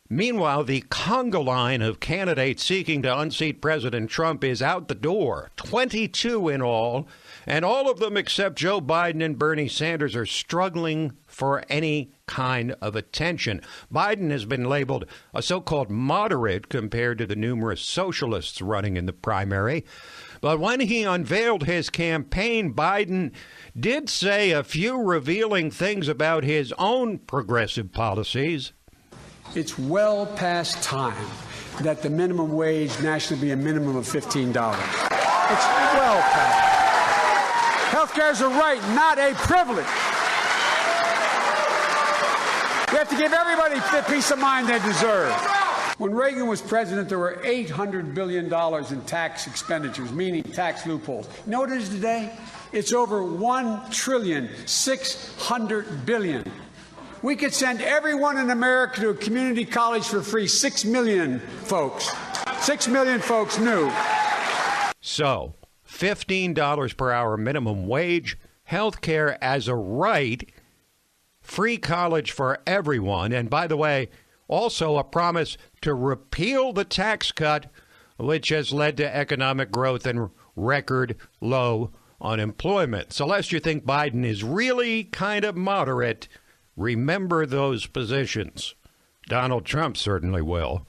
Meanwhile, the Conga line of candidates seeking to unseat President Trump is out the door, 22 in all, and all of them except Joe Biden and Bernie Sanders are struggling for any kind of attention. Biden has been labeled a so-called moderate compared to the numerous socialists running in the primary. But when he unveiled his campaign, Biden did say a few revealing things about his own progressive policies. It's well past time that the minimum wage nationally be a minimum of $15. It's well past. Health care is a right, not a privilege. We have to give everybody the peace of mind they deserve. When Reagan was president, there were $800 billion in tax expenditures, meaning tax loopholes. You know what it is today? It's over $1,600 billion. We could send everyone in America to a community college for free. 6 million folks. 6 million folks new. So, $15 per hour minimum wage, health care as a right, free college for everyone, and by the way, also a promise to repeal the tax cut, which has led to economic growth and record low unemployment. So lest you think Biden is really kind of moderate, remember those positions. Donald Trump certainly will.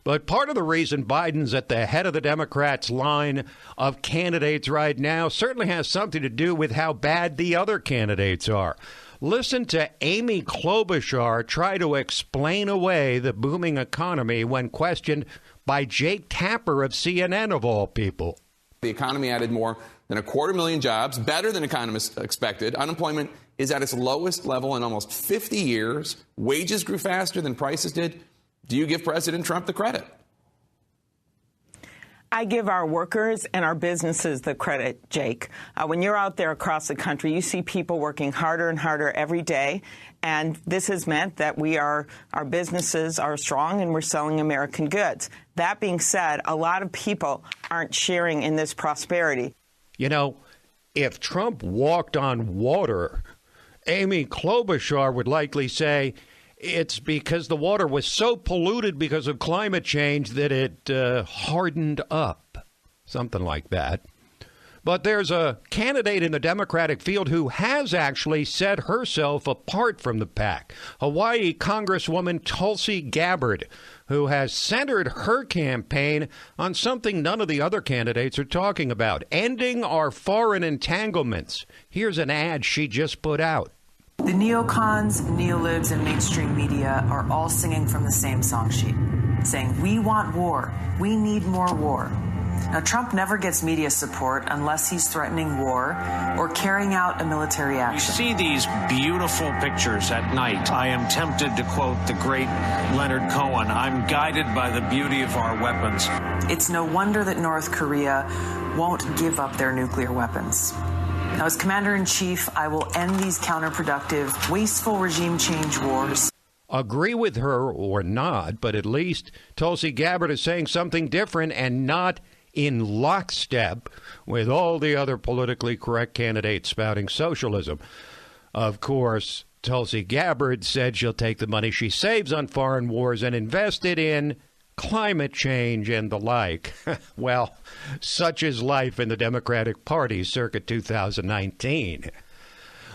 But part of the reason Biden's at the head of the Democrats' line of candidates right now certainly has something to do with how bad the other candidates are. Listen to Amy Klobuchar try to explain away the booming economy when questioned by Jake Tapper of CNN, of all people. The economy added more than 250,000 jobs, better than economists expected. Unemployment is at its lowest level in almost 50 years. Wages grew faster than prices did. Do you give President Trump the credit? I give our workers and our businesses the credit, Jake. When you're out there across the country, you see people working harder and harder every day. And this has meant that our businesses are strong and we're selling American goods. That being said, a lot of people aren't sharing in this prosperity. You know, if Trump walked on water, Amy Klobuchar would likely say it's because the water was so polluted because of climate change that it hardened up, something like that. But there's a candidate in the Democratic field who has actually set herself apart from the pack. Hawaii Congresswoman Tulsi Gabbard, who has centered her campaign on something none of the other candidates are talking about, ending our foreign entanglements. Here's an ad she just put out. The neocons, neolibs, and mainstream media are all singing from the same song sheet, saying, we want war. We need more war. Now, Trump never gets media support unless he's threatening war or carrying out a military action. You see these beautiful pictures at night. I am tempted to quote the great Leonard Cohen, I'm guided by the beauty of our weapons. It's no wonder that North Korea won't give up their nuclear weapons. Now, as Commander-in-Chief, I will end these counterproductive, wasteful regime change wars. Agree with her or not, but at least Tulsi Gabbard is saying something different and not in lockstep with all the other politically correct candidates spouting socialism. Of course, Tulsi Gabbard said she'll take the money she saves on foreign wars and invest it in climate change and the like. Well, such is life in the Democratic Party circa 2019.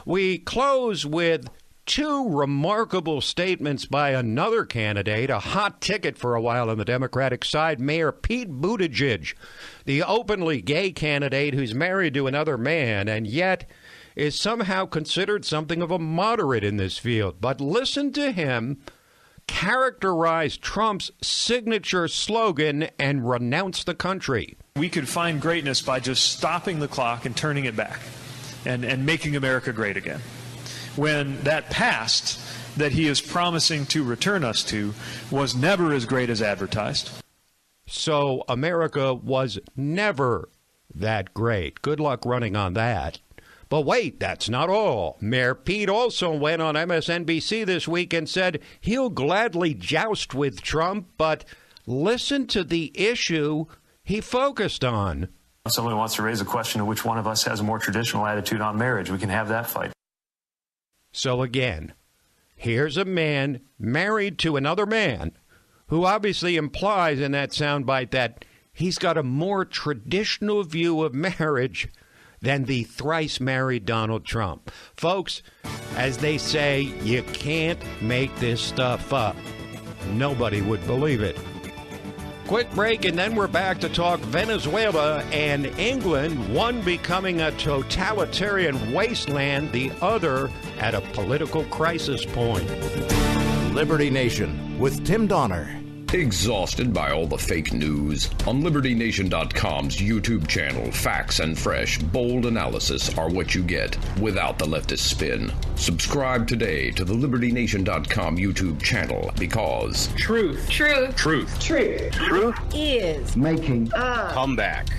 We close with two remarkable statements by another candidate, a hot ticket for a while on the Democratic side, Mayor Pete Buttigieg, the openly gay candidate who's married to another man and yet is somehow considered something of a moderate in this field. But listen to him characterize Trump's signature slogan and renounce the country. We could find greatness by just stopping the clock and turning it back and making America great again. When that past that he is promising to return us to was never as great as advertised. So America was never that great. Good luck running on that. But wait, that's not all. Mayor Pete also went on MSNBC this week and said he'll gladly joust with Trump, but listen to the issue he focused on. If somebody wants to raise a question of which one of us has a more traditional attitude on marriage, we can have that fight. So again, here's a man married to another man who obviously implies in that soundbite that he's got a more traditional view of marriage than the thrice married Donald Trump. Folks, as they say, you can't make this stuff up. Nobody would believe it. Quick break, and then we're back to talk Venezuela and England, one becoming a totalitarian wasteland, the other at a political crisis point. Liberty Nation with Tim Donner. Exhausted by all the fake news? On LibertyNation.com's YouTube channel, facts and fresh, bold analysis are what you get without the leftist spin. Subscribe today to the LibertyNation.com YouTube channel because truth is making a comeback.